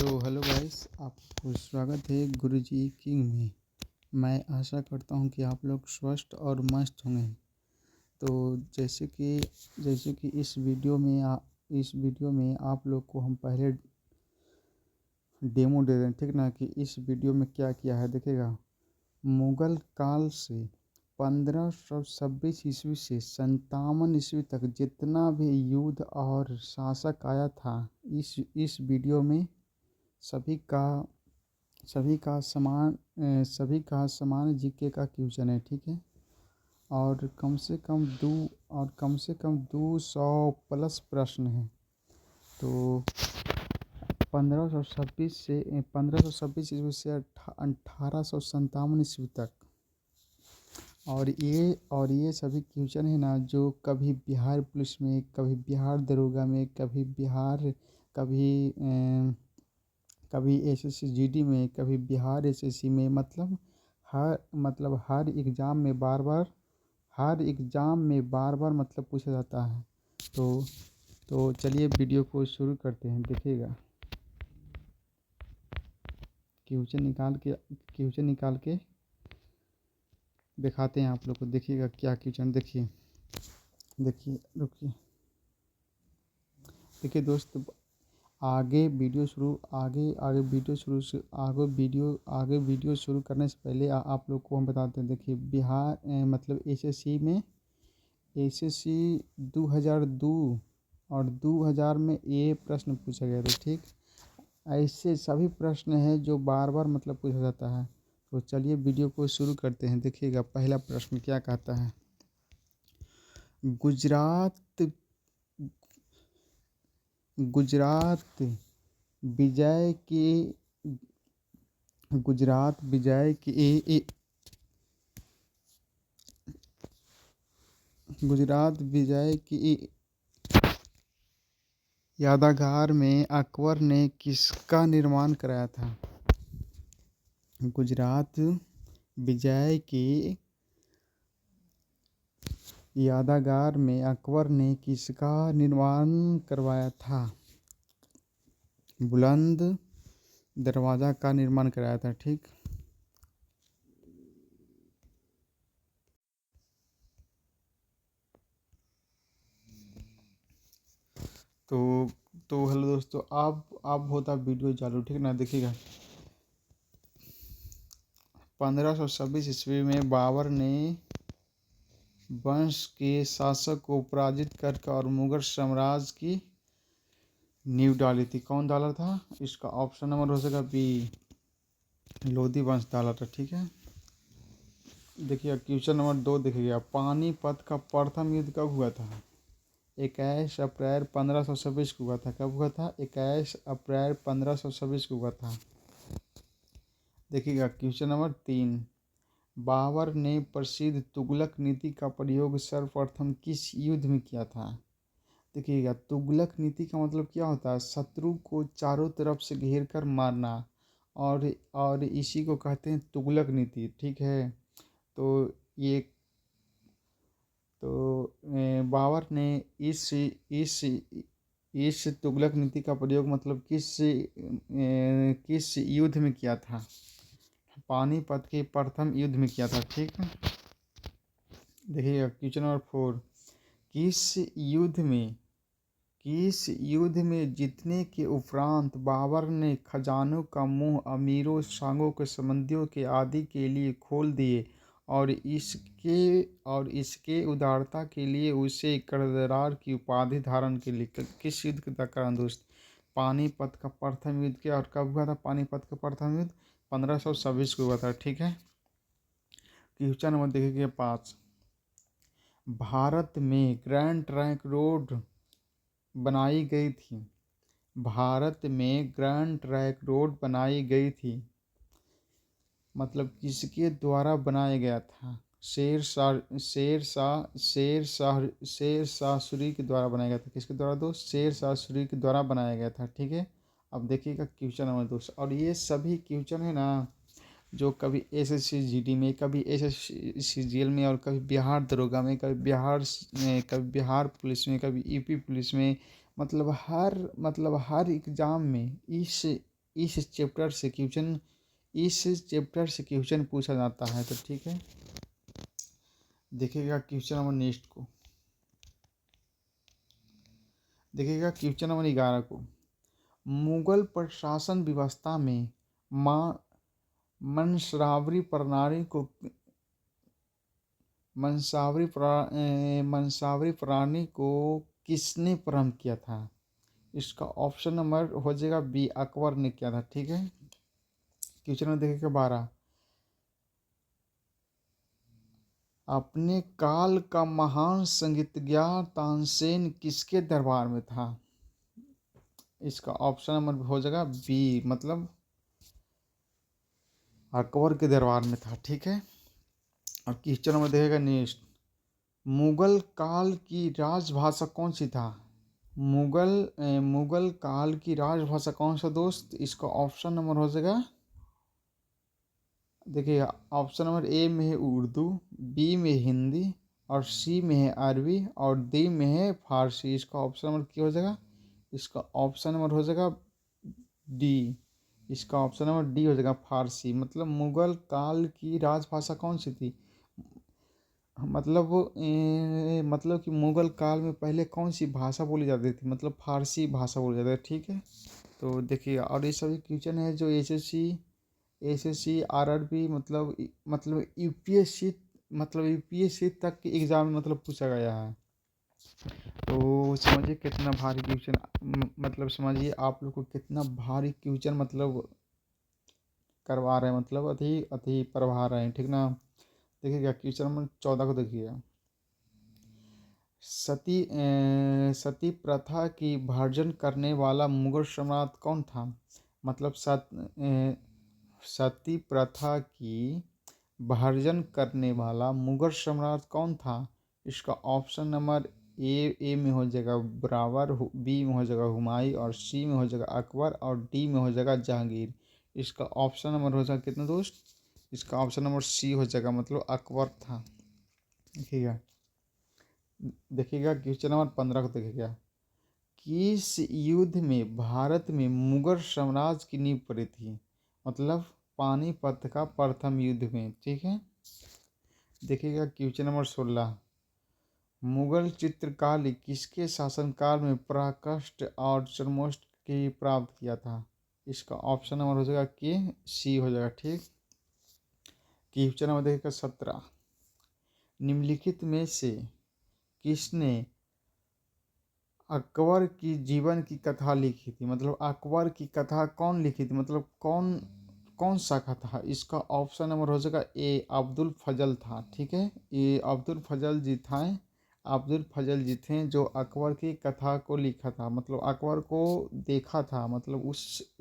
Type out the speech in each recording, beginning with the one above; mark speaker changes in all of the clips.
Speaker 1: तो hello guys, आपको स्वागत है गुरुजी किंग में। मैं आशा करता हूँ कि आप लोग स्वस्थ और मस्त होंगे। तो जैसे कि इस वीडियो में आप लोग को हम पहले डेमो दे दें, ठीक ना, कि इस वीडियो में क्या किया है। देखिएगा, मुगल काल से 1526 ईस्वी से 57 ईस्वी तक जितना भी युद्ध और शासक आया था, इस वीडियो में सभी का समान जीके का क्वेश्चन है, ठीक है। और कम से कम 200 प्लस प्रश्न हैं। तो 1526 ईस्वी से 1857 ईस्वी तक। और ये सभी क्वेश्चन है ना, जो कभी बिहार पुलिस में, कभी बिहार दरोगा में, कभी एसएससी जीडी में, कभी बिहार एसएससी में, हर एग्ज़ाम में बार बार मतलब पूछा जाता है। तो चलिए वीडियो को शुरू करते हैं। देखिएगा, क्वेश्चन निकाल के दिखाते हैं आप लोग को। देखिएगा क्या क्वेश्चन, देखिए रुकिए। देखिए दोस्त, आगे वीडियो शुरू करने से पहले आप लोग को हम बताते हैं। देखिए, बिहार मतलब एसएससी 2002 और 2000 में ये प्रश्न पूछा गया था, ठीक। ऐसे सभी प्रश्न हैं जो बार बार मतलब पूछा जाता है। तो चलिए वीडियो को शुरू करते हैं। देखिएगा, पहला प्रश्न क्या कहता है। गुजरात विजय की यादगार में अकबर ने किसका निर्माण कराया था। गुजरात विजय की यादगार में अकबर ने किसका निर्माण करवाया था। बुलंद दरवाज़ा का निर्माण कराया था, ठीक। तो हेलो दोस्तों, अब होता वीडियो चालू, ठीक ना। देखिएगा, 1526 ईस्वी में बाबर ने वंश के शासक को पराजित करके और मुगल साम्राज्य की नींव डाली थी। कौन डाला था? इसका ऑप्शन नंबर हो सकेगा बी, लोधी वंश डाला था, ठीक है। देखिए क्वेश्चन नंबर 2 देखिएगा, पानीपत का प्रथम युद्ध कब हुआ था। 21 अप्रैल 1526 को हुआ था। कब हुआ था? 21 अप्रैल 1526 को हुआ था। देखिएगा क्वेश्चन नंबर 3, बाबर ने प्रसिद्ध तुगलक नीति का प्रयोग सर्वप्रथम किस युद्ध में किया था। देखिएगा, तुगलक नीति का मतलब क्या होता है? शत्रु को चारों तरफ से घेर कर मारना, और इसी को कहते हैं तुगलक नीति, ठीक है। बाबर ने इस तुगलक नीति का प्रयोग मतलब किस युद्ध में किया था? पानीपत के प्रथम युद्ध में किया था, ठीक है। देखिएगा क्वेश्चन नंबर 4, किस युद्ध में जीतने के उपरांत बाबर ने खजानों का मुंह अमीरों, सांगों के संबंधियों के आदि के लिए खोल दिए, और इसके उदारता के लिए उसे कर्जदार की उपाधि धारण के लिए। किस युद्ध का कारण दोस्त? पानीपत का प्रथम युद्ध। क्या और कब हुआ था पानीपत का प्रथम युद्ध? 1526 को हुआ था, ठीक है। क्वेश्चन नंबर देखिए 5, भारत में ग्रैंड ट्रंक रोड बनाई गई थी। भारत में ग्रैंड ट्रंक रोड बनाई गई थी, मतलब किसके द्वारा बनाया गया था? शेर शाह सूरी के द्वारा बनाया गया था। किसके द्वारा दोस्त? शेर शाह सूरी के द्वारा बनाया गया था, ठीक है। अब देखिएगा क्वेश्चन नंबर 2, और ये सभी क्वेश्चन है ना, जो कभी एसएससी जीडी में, कभी एसएससी सीजीएल में, और कभी बिहार दरोगा में, कभी बिहार पुलिस में, कभी यूपी पुलिस में, मतलब हर एग्ज़ाम में इस चैप्टर से क्वेश्चन पूछा जाता है। तो ठीक है, देखिएगा क्वेश्चन नंबर नेक्स्ट को, देखिएगा क्वेश्चन नंबर 11 को। मुगल प्रशासन व्यवस्था में मंसावरी प्रणाली को किसने प्रारंभ किया था? इसका ऑप्शन नंबर हो जाएगा बी, अकबर ने किया था। ठीक है, क्वेश्चन नंबर देखिएगा 12। अपने काल का महान संगीतज्ञ तानसेन किसके दरबार में था? इसका ऑप्शन नंबर हो जाएगा बी, मतलब अकबर के दरबार में था। ठीक है, और क्वेश्चन नंबर देखेगा नेक्स्ट। मुगल काल की राजभाषा कौन सी था? मुगल काल की राजभाषा कौन सा दोस्त? इसका ऑप्शन नंबर हो जाएगा, देखिए ऑप्शन नंबर ए में है उर्दू, बी में हिंदी, और सी में है अरबी, और डी में है फारसी। इसका ऑप्शन नंबर क्या हो जाएगा? इसका ऑप्शन नंबर हो जाएगा डी। इसका ऑप्शन नंबर डी हो जाएगा, फारसी। मतलब मुगल काल की राजभाषा कौन सी थी? मतलब कि मुगल काल में पहले कौन सी भाषा बोली जाती थी? मतलब फारसी भाषा बोली जाती है। ठीक है, तो देखिए, और ये सभी क्वेश्चन है जो एसएससी आरआरबी मतलब यूपीएससी तक के एग्जाम में मतलब पूछा गया है। तो समझिए कितना भारी क्वेश्चन, मतलब समझिए आप लोग को कितना भारी क्वेश्चन मतलब करवा रहे हैं, मतलब अति अति पढ़ा रहे हैं। ठीक ना, देखिएगा क्वेश्चन नंबर 14 को देखिएगा। सती प्रथा की भर्जन करने वाला मुगल सम्राट कौन था? मतलब सती प्रथा की भर्जन करने वाला मुगल सम्राट कौन था? इसका ऑप्शन नंबर ए में हो जाएगा बाबर, बी में हो जाएगा हुमायूं, और सी में हो जाएगा अकबर, और डी में हो जाएगा जहांगीर। इसका ऑप्शन नंबर हो जाएगा कितना दोस्त? इसका ऑप्शन नंबर सी हो जाएगा, मतलब अकबर था। देखिएगा क्वेश्चन नंबर 15 को देखिएगा। किस युद्ध में भारत में मुगल साम्राज्य की नींव पड़ी थी? मतलब पानीपत का प्रथम युद्ध में। ठीक है, देखिएगा क्वेश्चन नंबर 16। मुगल चित्रकारी किसके शासनकाल में पराकाष्ठ और चरमोष्ट की प्राप्त किया था? इसका ऑप्शन नंबर हो जाएगा कि सी हो जाएगा। ठीक, क्वेश्चन नंबर देखिएगा 17। निम्नलिखित में से किसने अकबर की जीवन की कथा लिखी थी? मतलब अकबर की कथा कौन लिखी थी? मतलब कौन सा कथा? इसका ऑप्शन नंबर हो जाएगा ए, अब्दुल फजल था। ठीक है, ये अब्दुल फजल जी थे जो अकबर की कथा को लिखा था। मतलब अकबर को देखा था, मतलब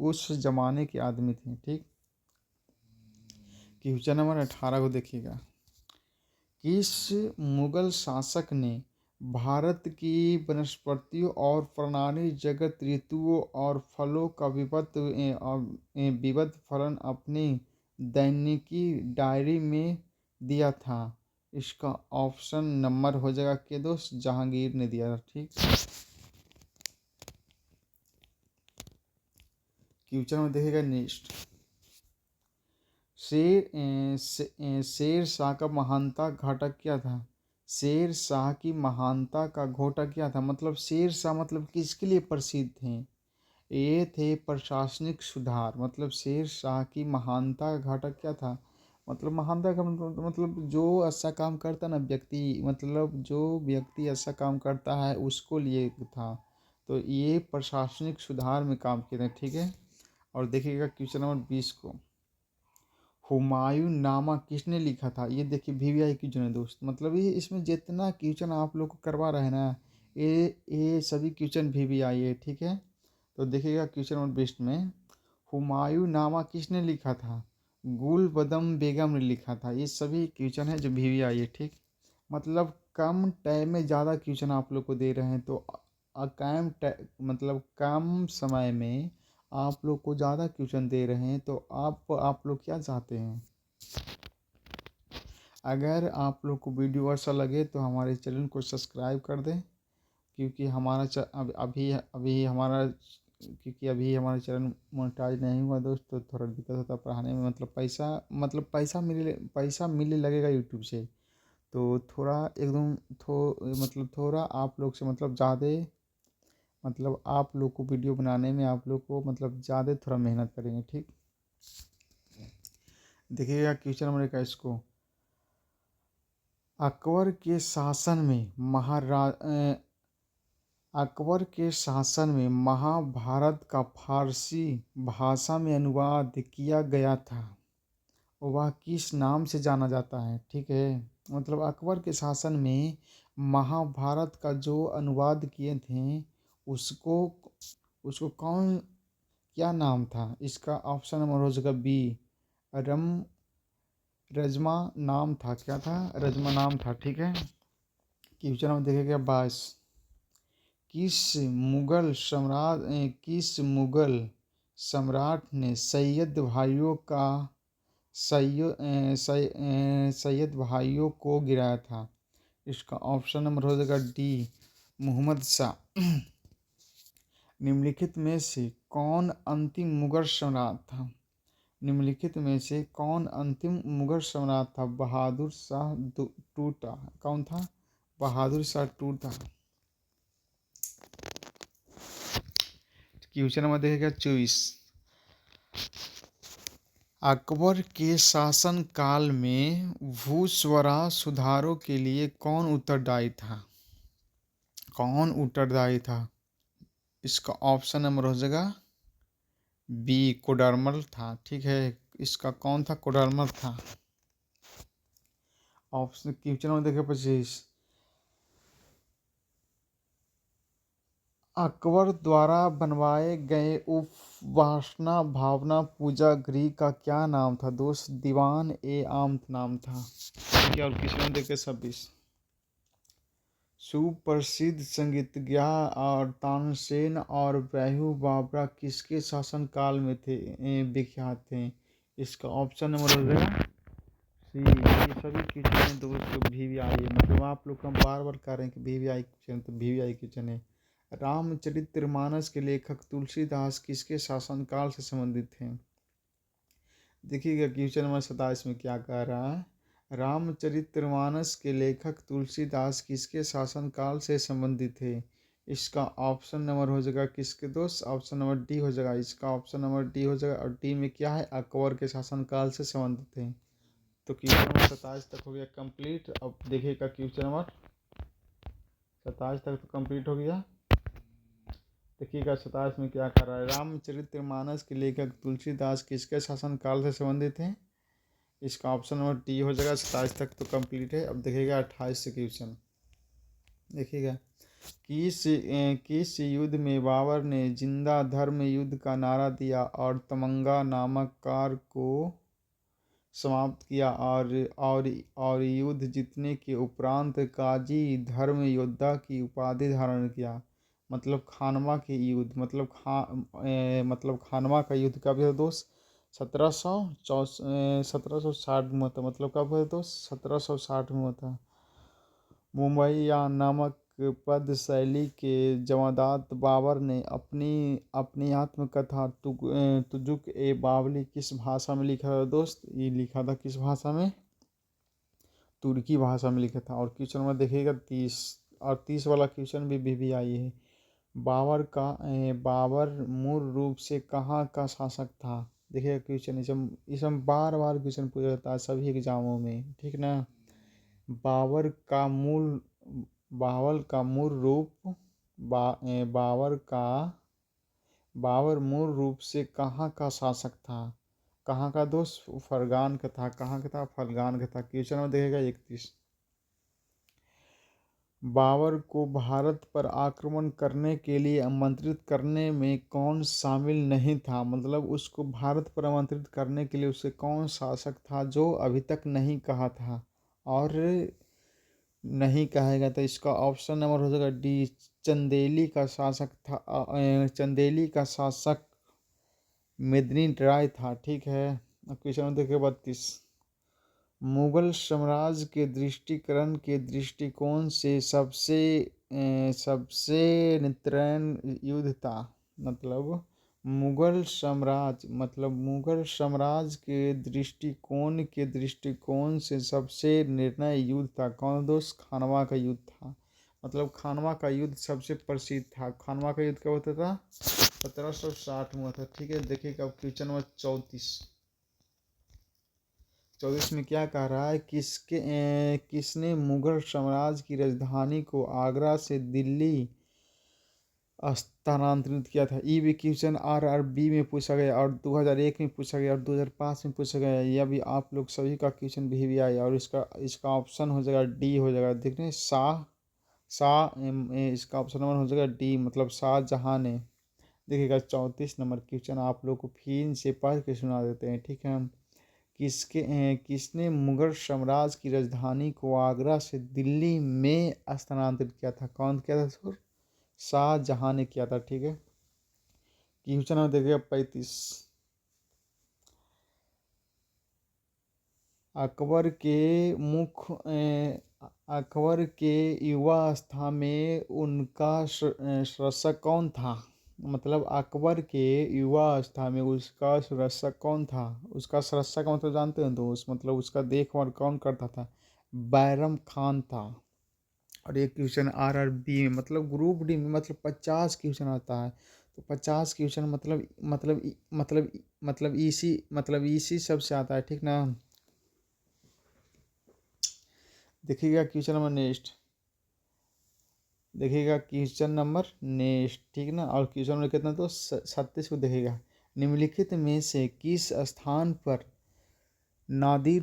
Speaker 1: उस जमाने के आदमी थे। ठीक, क्वेश्चन नंबर 18 को देखिएगा। किस मुगल शासक ने भारत की वनस्पतियों और प्राणी जगत, ऋतुओं और फलों का विविध फलन अपनी दैनिकी डायरी में दिया था? इसका ऑप्शन नंबर हो जाएगा कि दोस्त जहांगीर ने दिया था। ठीक, क्वेश्चन में देखिएगा नेक्स्ट। शेर शाह का महानता घटक क्या था? शेर शाह की महानता का घटक क्या था? मतलब शेर शाह मतलब किसके लिए प्रसिद्ध थे? ये थे प्रशासनिक सुधार। मतलब शेर शाह की महानता का घटक क्या था? मतलब महानता का मतलब जो अच्छा काम करता ना व्यक्ति, मतलब जो व्यक्ति अच्छा काम करता है उसको लिए था। तो ये प्रशासनिक सुधार में काम किए थे। ठीक है, और देखिएगा क्वेश्चन नंबर 20 को। हुमायूं नामा किसने लिखा था? ये देखिए वीवीआई क्वेश्चन है दोस्त। मतलब ये इसमें जितना क्वेश्चन आप लोग को करवा रहे हैं ना, ये सभी क्वेश्चन वीवीआई है। ठीक है, तो देखिएगा क्वेश्चन नंबर 20 में हुमायूं नामा किसने लिखा था? गुलबदम बेगम ने लिखा था। ये सभी क्वेश्चन है जो वीवीआई है। ठीक, मतलब कम टाइम में ज़्यादा क्वेश्चन आप लोग को दे रहे हैं, तो मतलब कम समय में आप लोग को ज़्यादा क्वेश्चन दे रहे हैं, तो आप लोग क्या चाहते हैं? अगर आप लोग को वीडियो अच्छा लगे तो हमारे चैनल को सब्सक्राइब कर दें, क्योंकि हमारा अभी हमारा क्योंकि अभी हमारा चैनल मोनेटाइज नहीं हुआ दोस्त, तो थोड़ा दिक्कत होता है पढ़ाने में। पैसा मिलने लगेगा यूट्यूब से, तो थोड़ा एकदम थोड़ा आप लोग से ज़्यादा आप लोग को वीडियो बनाने में आप लोग को ज़्यादा थोड़ा मेहनत करेंगे, ठीक। देखिएगा क्वेश्चन नंबर 21 को। अकबर के शासन में महाभारत का फारसी भाषा में अनुवाद किया गया था, वह किस नाम से जाना जाता है, ठीक है। अकबर के शासन में महाभारत का जो अनुवाद किए थे, उसको उसको क्या नाम था। इसका ऑप्शन नंबर हो जाएगा बी, रजमा नाम था। क्या था? रजमा नाम था, ठीक है। क्वेश्चन नंबर देखेगा 22। किस मुगल सम्राट ने सैयद भाइयों को गिराया था। इसका ऑप्शन नंबर हो जाएगा डी, मोहम्मद शाह। निम्नलिखित में से कौन अंतिम मुगल सम्राट था? बहादुर शाह टूटा। कौन था? बहादुर शाह टूटा। क्वेश्चन नंबर देखेगा 24। अकबर के शासन काल में भूस्वराज सुधारों के लिए कौन उत्तरदायी था? इसका ऑप्शन नंबर हो जाएगा बी, कोडरमल था, ठीक है। इसका कौन था? कोडरमल था। ऑप्शन क्वेश्चन नंबर देखिए 25। अकबर द्वारा बनवाए गए उपासना भावना पूजा गृह का क्या नाम था दोस्त? दीवान ए आम नाम था, ठीक है। और क्वेश्चन नंबर देखिए 26। सुप्रसिद्ध संगीतज्ञ और तानसेन और बैहू बाबरा किसके शासनकाल में विख्यात थे? इसका ऑप्शन नंबर हो गया सी। ये सभी क्वेश्चन दोस्तों VVI है, आप लोग हम बार बार कह रहे हैं कि VVI क्वेश्चन, तो VVI क्वेश्चन है। रामचरितमानस के लेखक तुलसीदास किसके शासनकाल से संबंधित थे? देखिएगा क्वेश्चन नंबर 27 में क्या कह रहा है। रामचरितमानस के लेखक तुलसीदास किसके शासनकाल से संबंधित थे? इसका ऑप्शन नंबर हो जाएगा किसके दोस्त? ऑप्शन नंबर डी हो जाएगा। इसका ऑप्शन नंबर डी हो जाएगा, और डी में क्या है? अकबर के शासनकाल से संबंधित है। तो क्वेश्चन नंबर 27 तक हो गया कंप्लीट। अब देखिएगा क्वेश्चन नंबर 27 तक तो कंप्लीट हो गया। देखिएगा 27 में क्या कर रहा है। रामचरितमानस के लेखक तुलसीदास किसके शासनकाल से संबंधित हैं? इसका ऑप्शन नंबर डी हो जाएगा। 27 तक तो कंप्लीट है। अब देखिएगा 28 से क्वेश्चन। देखिएगा किस युद्ध में बाबर ने जिंदा धर्म युद्ध का नारा दिया और तमंगा नामक कार को समाप्त किया, और युद्ध जीतने के उपरांत काजी धर्म योद्धा की उपाधि धारण किया? खानवा के युद्ध, खानवा का युद्ध कब हुआ दोस्त? 1760 में था। कब हुआ दोस्त? 1760 में हुआ था। मुंबई या नामक पद शैली के जमादार बाबर ने अपनी आत्मकथा तुजुक ए बावली किस भाषा में लिखा था दोस्त? ये लिखा था किस भाषा में? तुर्की भाषा में लिखा था। और क्वेश्चन नंबर देखिएगा 30, और 30 वाला क्वेश्चन भी आई है। बाबर मूल रूप से कहाँ का शासक था? देखिएगा क्वेश्चन इसमें बार बार क्वेश्चन पूछा जाता है सभी एग्जामों में, ठीक ना। बाबर का मूल रूप बाबर मूल रूप से कहाँ का शासक था? कहाँ का दोस्त? फरगान का था। कहाँ का था? फरगान का था। क्वेश्चन नंबर देखेगा 31। बाबर को भारत पर आक्रमण करने के लिए आमंत्रित करने में कौन शामिल नहीं था? उसको भारत पर आमंत्रित करने के लिए उसे कौन शासक था जो अभी तक नहीं कहा था और नहीं कहेगा? तो इसका ऑप्शन नंबर हो जाएगा डी, चंदेली का शासक था। चंदेली का शासक मेदिनी राय था, ठीक है। क्वेश्चन नंबर देखिए 32। मुगल साम्राज्य के दृष्टिकरण के दृष्टिकोण से सबसे नेत्रहीन युद्ध था? मतलब मुगल साम्राज्य के दृष्टिकोण से सबसे निर्णय युद्ध था कौन दोस्त? खानवा का युद्ध था। मतलब खानवा का युद्ध सबसे प्रसिद्ध था। खानवा का युद्ध कब होता था? 1760 में हुआ था। ठीक है, देखिएगा अब क्वेश्चन नंबर 34 में क्या कह रहा है? किसने मुगल साम्राज्य की राजधानी को आगरा से दिल्ली स्थानांतरित किया था? ई भी क्वेश्चन RRB में पूछा गया और 2001 में पूछा गया और 2005 में पूछा गया। यह भी आप लोग सभी का क्वेश्चन भी आया और इसका ऑप्शन हो जाएगा डी हो जाएगा। देख रहे हैं इसका ऑप्शन नंबर हो जाएगा डी, मतलब शाहजहां ने। देखिएगा 34 नंबर क्वेश्चन आप लोग को फिर से पढ़ के सुना देते हैं। ठीक है, किसने मुगल साम्राज्य की राजधानी को आगरा से दिल्ली में स्थानांतरित किया था? कौन किया था सर? शाहजहां ने किया था। ठीक है, क्वेश्चन नंबर देखिएगा 35। अकबर के युवावस्था में उनका शासक कौन था? मतलब अकबर के युवावस्था में उसका शासक कौन था? उसका शासक का मतलब जानते हैं दोस्त? मतलब उसका देखभाल कौन करता था? बैरम खान था। और ये क्वेश्चन RRB में मतलब ग्रुप डी में मतलब 50 क्वेश्चन आता है। तो 50 क्वेश्चन मतलब इसी सबसे आता है। ठीक ना? देखिएगा क्वेश्चन नंबर नेक्स्ट। ठीक ना? और क्वेश्चन नंबर कितना? तो 37 को देखिएगा। निम्नलिखित में से किस स्थान पर नादिर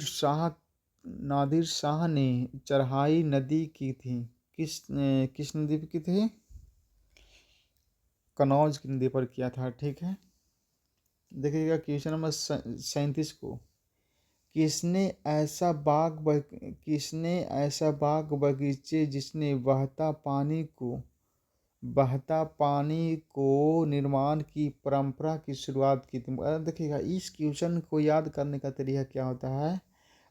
Speaker 1: शाह ने चढ़ाई नदी की थी? किस नदी पर की थी? कनौज की नदी पर किया था। ठीक है, देखिएगा क्वेश्चन नंबर 37 को। किसने ऐसा बाग बगीचे जिसने बहता पानी को निर्माण की परंपरा की शुरुआत की थी? देखिएगा इस क्वेश्चन को याद करने का तरीका क्या होता है?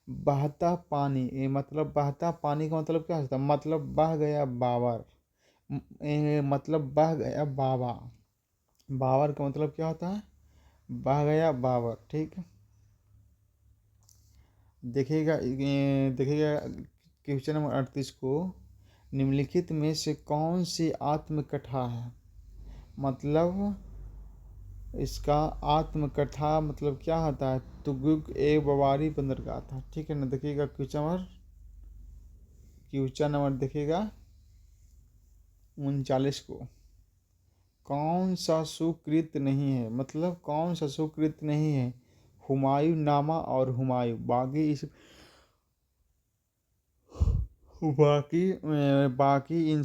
Speaker 1: बहता पानी, मतलब बहता पानी का मतलब क्या होता है? मतलब बह गया बावर, मतलब बह गया बाबा। बावर का मतलब क्या होता है? बह गया बावर। ठीक है, देखिएगा क्वेश्चन नंबर 38 को। निम्नलिखित में से कौन सी आत्मकथा है? मतलब इसका आत्मकथा मतलब क्या होता है? तुगुक ए बवारी बंदरगाह था। ठीक है ना? देखिएगा क्वेश्चन नंबर देखिएगा 39 को। कौन सा सुकृत नहीं है? मतलब कौन सा सुकृत नहीं है? हुमायूं नामा और हुमायूं बाकी इन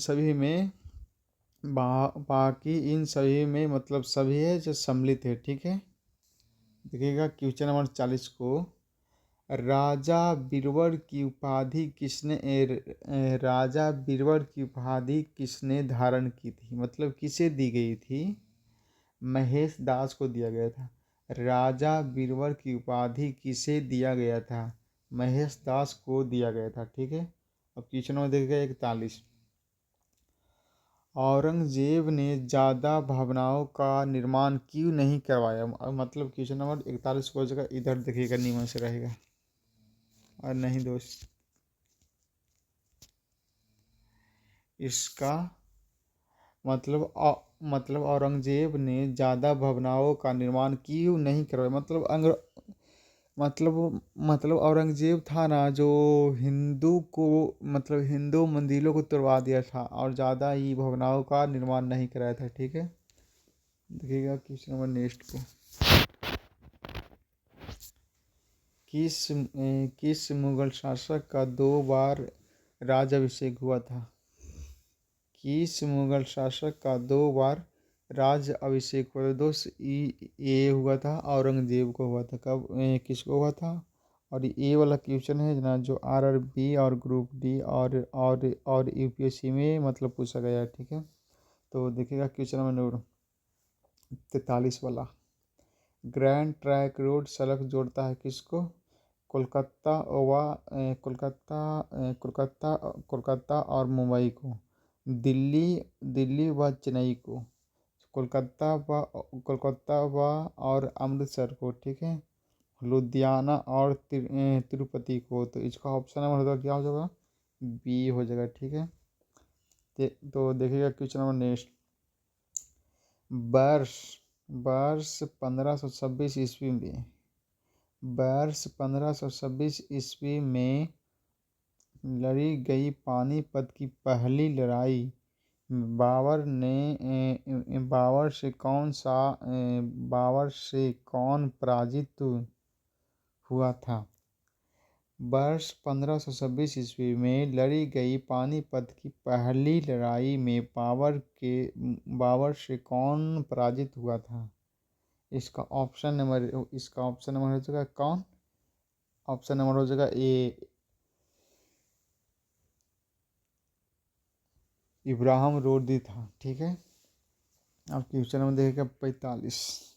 Speaker 1: सभी में मतलब सभी है जो सम्मिलित है। ठीक है, देखिएगा क्वेश्चन नंबर 40 को। राजा बीरबल की उपाधि किसने धारण की थी? मतलब किसे दी गई थी? महेश दास को दिया गया था। राजा बीरबल की उपाधि किसे दिया गया था? महेश दास को दिया गया था। ठीक है, अब क्वेश्चन नंबर देखिएगा 41। औरंगजेब ने ज़्यादा भवनों का निर्माण क्यों नहीं करवाया? मतलब क्वेश्चन नंबर 41 को जगह इधर देखिएगा, नियम से रहेगा और नहीं दोस्त। इसका मतलब औरंगजेब ने ज़्यादा भवनों का निर्माण क्यों नहीं करवाया? मतलब औरंगजेब था ना जो हिंदू मंदिरों को तोड़वा दिया था और ज़्यादा ही भवनों का निर्माण नहीं कराया था। ठीक है, देखिएगा क्वेश्चन नंबर नेक्स्ट को। किस मुगल शासक का 2 बार राज्याभिषेक हुआ था? किस मुगल शासक का 2 बार राज्य अभिषेक हुआ था दोस्त? ये हुआ था औरंगजेब को हुआ था। कब किसको हुआ था? और ये वाला क्वेश्चन है ना जो RRB और ग्रुप डी और UPSC में मतलब पूछा गया है। ठीक है, तो देखिएगा क्वेश्चन नंबर 43 वाला। ग्रैंड ट्रैंक रोड सड़क जोड़ता है किसको? कोलकाता और मुंबई को, दिल्ली व चेन्नई को, कोलकाता व और अमृतसर को, ठीक है, लुधियाना और तिरुपति को। तो इसका ऑप्शन नंबर होगा क्या हो जाएगा, बी हो जाएगा, ठीक है। तो देखिएगा क्वेश्चन नंबर नेक्स्ट। वर्ष वर्ष 1526 ईस्वी में वर्ष 1526 ईस्वी में लड़ी गई पानीपत की पहली लड़ाई बाबर से कौन पराजित हुआ था। वर्ष 1526 ईस्वी में लड़ी गई पानीपत की पहली लड़ाई में बाबर से कौन पराजित हुआ था। इसका ऑप्शन नंबर हो जाएगा कौन, ऑप्शन नंबर हो जाएगा ए, इब्राहिम लोदी था, ठीक है। अब क्वेश्चन नंबर देखिएगा 45।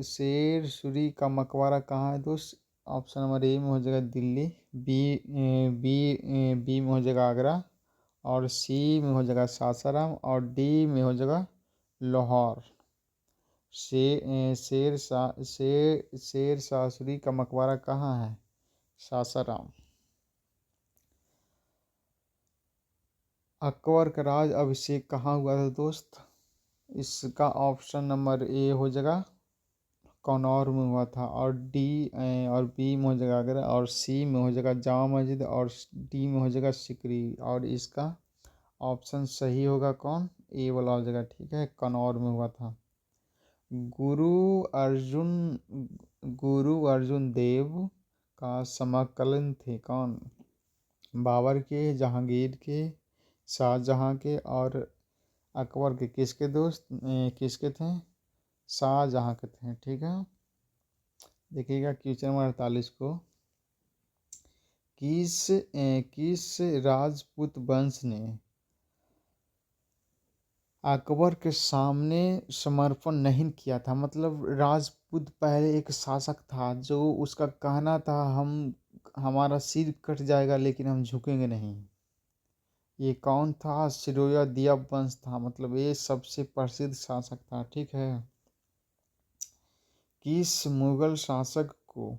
Speaker 1: शेर सूरी का मकबरा कहाँ है दोस्त। ऑप्शन नंबर ए में हो जाएगा दिल्ली, बी में हो जाएगा आगरा, और सी में हो जाएगा सासाराम, और डी में हो जाएगा लाहौर। शेर शाह सूरी का मकबरा कहाँ है, सासाराम। अकबर का राज अभिषेक कहाँ हुआ था दोस्त। इसका ऑप्शन नंबर ए हो जाएगा कनौर में हुआ था, और बी में हो जाएगा आगरा, और सी में हो जाएगा जामा मस्जिद, और डी में हो जाएगा सिकरी। और इसका ऑप्शन सही होगा कौन, ए वाला हो जाएगा, ठीक है, कनौर में हुआ था। गुरु अर्जुन देव का समकालीन थे कौन। बाबर के, जहांगीर के, शाहजहां के और अकबर के, किसके थे, शाहजहां के थे, ठीक है। देखिएगा क्वेश्चन नंबर 48 को। किस राजपूत वंश ने अकबर के सामने समर्पण नहीं किया था। मतलब राजपूत पहले एक शासक था जो उसका कहना था हमारा सिर कट जाएगा लेकिन हम झुकेंगे नहीं। ये कौन था, सिरोया वंश था, मतलब ये सबसे प्रसिद्ध शासक था, ठीक है। किस मुगल शासक को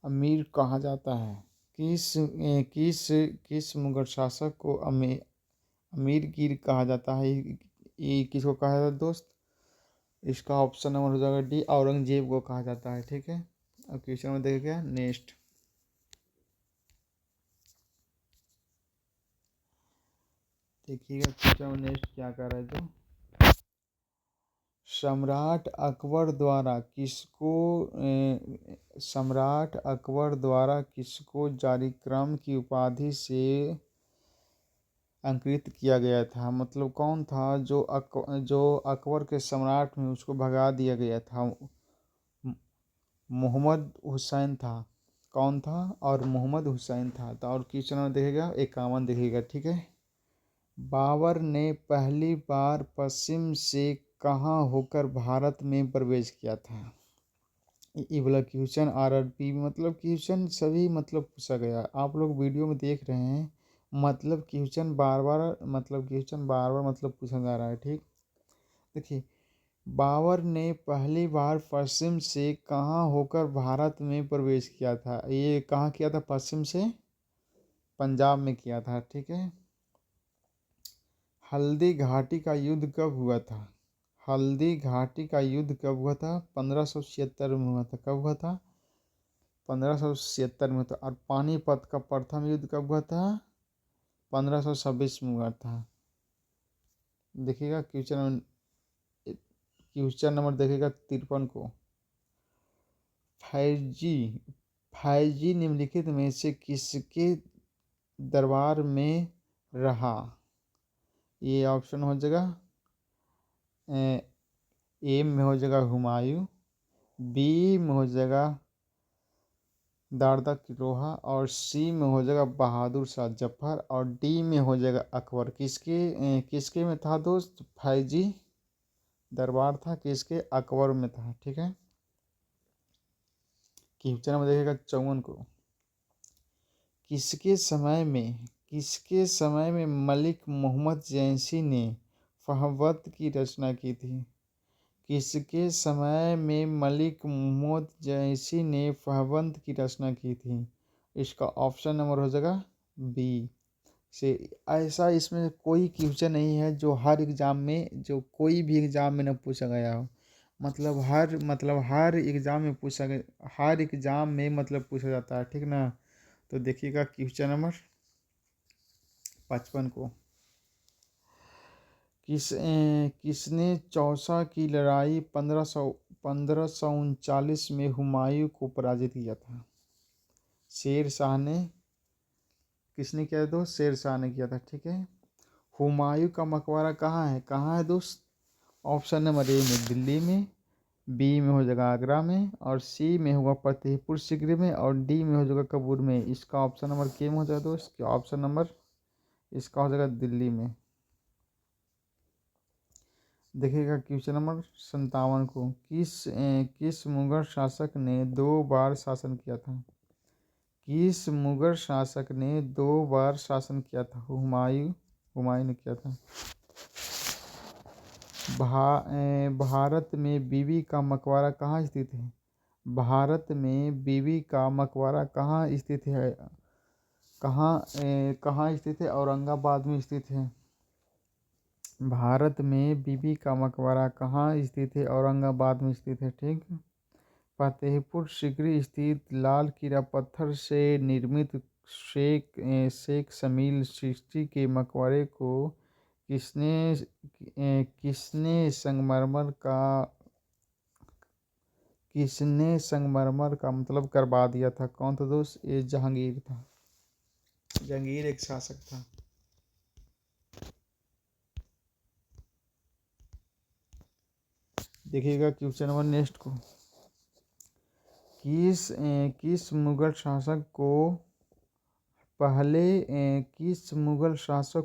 Speaker 1: अमीर कहा जाता है। किस मुगल शासक को अमीरगीर कहा जाता है। ये किसको कहा जाता है दोस्त। इसका ऑप्शन नंबर हो जाएगा डी, औरंगजेब को कहा जाता है, ठीक है। अब क्वेश्चन में देखिए नेक्स्ट। देखिएगा क्वेश्चन में नेक्स्ट क्या कर रहा है तो। सम्राट अकबर द्वारा किसको जारिक्रम की उपाधि से अंकित किया गया था। मतलब कौन था जो अकबर के सम्राट में उसको भगा दिया गया था। मोहम्मद हुसैन था, कौन था, और मोहम्मद हुसैन था। तो और क्वेश्चन में देखेगा 51 देखिएगा, ठीक है। बाबर ने पहली बार पश्चिम से कहाँ होकर भारत में प्रवेश किया था। ये वाला क्वेश्चन RRB मतलब क्वेश्चन सभी मतलब पूछा गया। आप लोग वीडियो में देख रहे हैं, मतलब क्वेश्चन बार बार मतलब पूछा जा रहा है, ठीक। देखिए, बाबर ने पहली बार पश्चिम से कहाँ होकर भारत में प्रवेश किया था। ये कहाँ किया था, पश्चिम से पंजाब में किया था, ठीक है। हल्दी घाटी का युद्ध कब हुआ था। 1576 में हुआ था। कब हुआ था, 1576 में था। और पानीपत का प्रथम युद्ध कब हुआ था, 1526 में हुआ था। देखिएगा क्वेश्चन नंबर देखिएगा 53 को। फैजी निम्नलिखित में से किसके दरबार में रहा। ये ऑप्शन हो जाएगा ए में हो जाएगा हुमायूं, बी में हो जाएगा दारदा किरोहा, और सी में हो जाएगा बहादुर शाह जफर, और डी में हो जाएगा अकबर। किसके में था दोस्त, फैजी दरबार था किसके, अकबर में था, ठीक है। क्वेश्चन में देखेगा 54 को। किसके समय में किसके समय में मलिक मोहम्मद जैसी ने फ़हवत की रचना की थी? किसके समय में मलिक मोहम्मद जैसी ने फ़हवंत की रचना की थी? इसका ऑप्शन नंबर हो जाएगा बी से। ऐसा इसमें कोई क्वेश्चन नहीं है जो हर एग्ज़ाम में, जो कोई भी एग्ज़ाम में न पूछा गया हो। मतलब हर एग्ज़ाम में पूछा गया, हर एग्ज़ाम में मतलब पूछा जाता है, ठीक ना। तो देखिएगा क्वेश्चन नंबर 55 को। किसने चौसा की लड़ाई 1539 में हुमायूं को पराजित किया था? शेर शाह ने, किसने किया दोस्त? शेर शाह ने किया था, ठीक है। हुमायूं का मकबरा कहाँ है दोस्त? ऑप्शन नंबर ए में दिल्ली में, बी में हो जाएगा आगरा में, और सी में होगा फतेहपुर सीकरी में, और डी में हो जाएगा काबुल में। इसका ऑप्शन नंबर के में हो जाएगा दोस्त? ऑप्शन नंबर इसका हो जाएगा दिल्ली में। देखिएगा क्वेश्चन नंबर 57 को। किस मुगल शासक ने 2 बार शासन किया था? किस मुगल शासक ने 2 बार शासन किया था? हुमायूं ने किया था। भारत में बीबी का मकबरा कहाँ स्थित है? भारत में बीबी का मकबरा कहाँ स्थित है? कहाँ स्थित है? औरंगाबाद में स्थित है। भारत में बीबी का मकबरा कहाँ स्थित है? औरंगाबाद में स्थित है, ठीक। फतेहपुर सीकरी स्थित लाल किला पत्थर से निर्मित शेख शमील चिश्ती के मकबरे को किसने संगमरमर का मतलब करवा दिया था? कौन था दोस्त? ये जहांगीर था। जहांगीर एक शासक था। देखिएगा क्वेश्चन नंबर नेक्स्ट को। किस मुगल शासक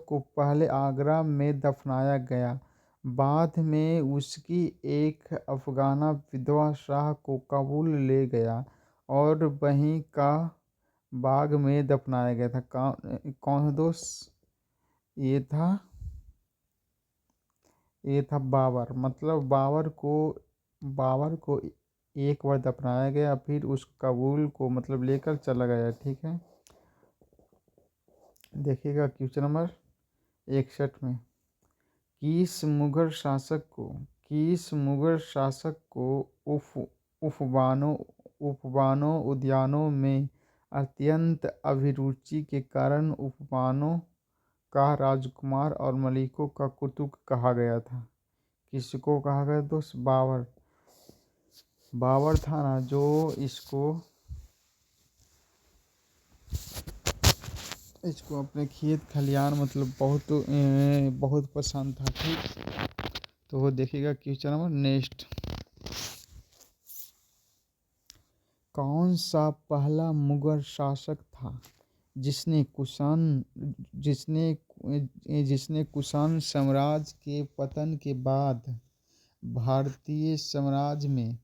Speaker 1: को पहले आगरा में दफनाया गया, बाद में उसकी एक अफगाना विधवा शाह को काबुल ले गया और वहीं का बाग में दफनाया गया था? कौन है दोस्त? ये था बाबर। मतलब बाबर को एक बार दफनाया गया, फिर उस काबुल को मतलब लेकर चला गया, ठीक है। देखिएगा क्वेश्चन नंबर 61 में। किस मुगल शासक को उपवनों उद्यानों में अत्यंत अभिरुचि के कारण उपवनों का राजकुमार और मलिकों का कुतुब कहा गया था? किसको कहा गया दोस्त? बाबर था ना, जो इसको अपने खेत खलियान मतलब बहुत पसंद था, ठीक। तो वो देखिएगा क्वेश्चन नंबर नेक्स्ट। कौन सा पहला मुगल शासक था जिसने कुषाण साम्राज्य के पतन के बाद भारतीय साम्राज्य में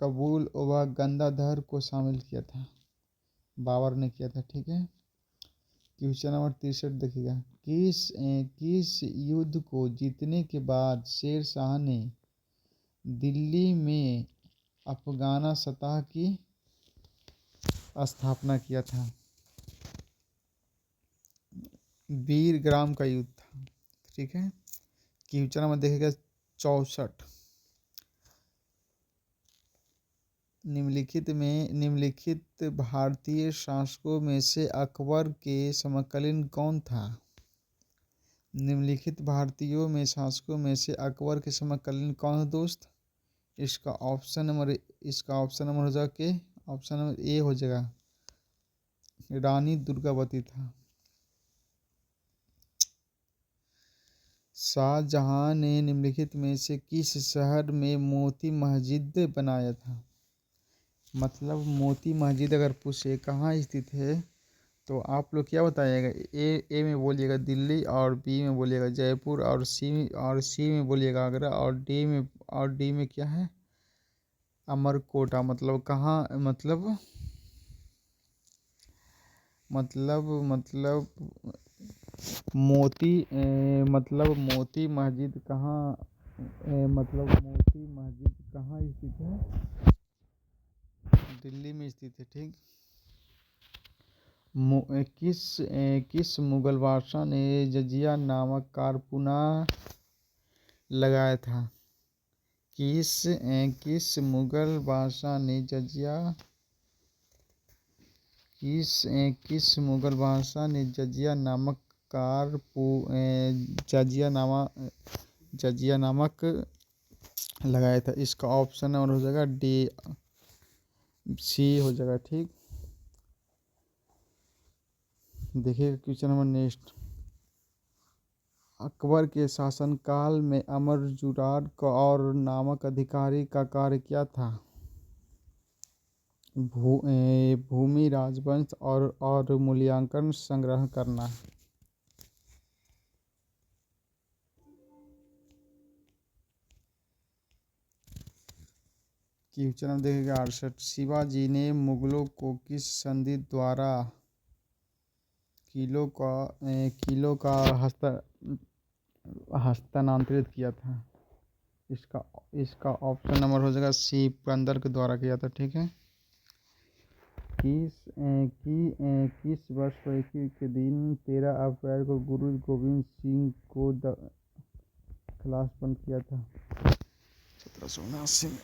Speaker 1: कबूल व गंगाधर को शामिल किया था? बाबर ने किया था, ठीक है। क्वेश्चन नंबर 63 देखिएगा। किस युद्ध को जीतने के बाद शेर शाह ने दिल्ली में अफगाना सत्ता की स्थापना किया था? वीरग्राम का युद्ध था, ठीक है। क्वेश्चन नंबर देखिएगा 64। निम्नलिखित भारतीय शासकों में से अकबर के समकालीन कौन था? निम्नलिखित भारतीयों में शासकों में से अकबर के समकालीन कौन है दोस्त? इसका ऑप्शन नंबर हो जाएगा के ऑप्शन नंबर ए हो जाएगा, रानी दुर्गावती था। शाहजहां ने निम्नलिखित में से किस शहर में मोती मस्जिद बनाया था? मतलब मोती मस्जिद अगर पूछे कहाँ स्थित है तो आप लोग क्या बताइएगा? ए में बोलिएगा दिल्ली, और बी में बोलिएगा जयपुर, और सी में बोलिएगा आगरा, और डी में क्या है? अमरकोटा मतलब कहाँ, मतलब मोती मोती मस्जिद कहाँ, मोती मस्जिद कहाँ स्थित है? दिल्ली में स्थित है, ठीक। किस मुगल बादशाह ने जजिया नामक कारपुना लगाया था? किस मुगल बादशाह ने जजिया नामक जजिया नामक लगाया था? इसका ऑप्शन नंबर हो जाएगा डी, सी हो जाएगा, ठीक। देखिए क्वेश्चन नंबर नेक्स्ट। अकबर के शासनकाल में अमर जुराद और नामक अधिकारी का कार्य क्या था? भूमि राजवंश और मूल्यांकन संग्रह करना। क्वेश्चन नंबर देखिएगा 68। शिवाजी ने मुगलों को किस संधि द्वारा किलों का हस्तांतरित किया था? इसका ऑप्शन नंबर हो जाएगा सी, पुरंदर के द्वारा किया था, ठीक है। किस वर्ष परीक्षा के दिन 13 अप्रैल को गुरु गोविंद सिंह को खिलाफ बंद किया था? 1779 में।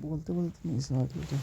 Speaker 1: बोलते बोलते नहीं समझ लेते।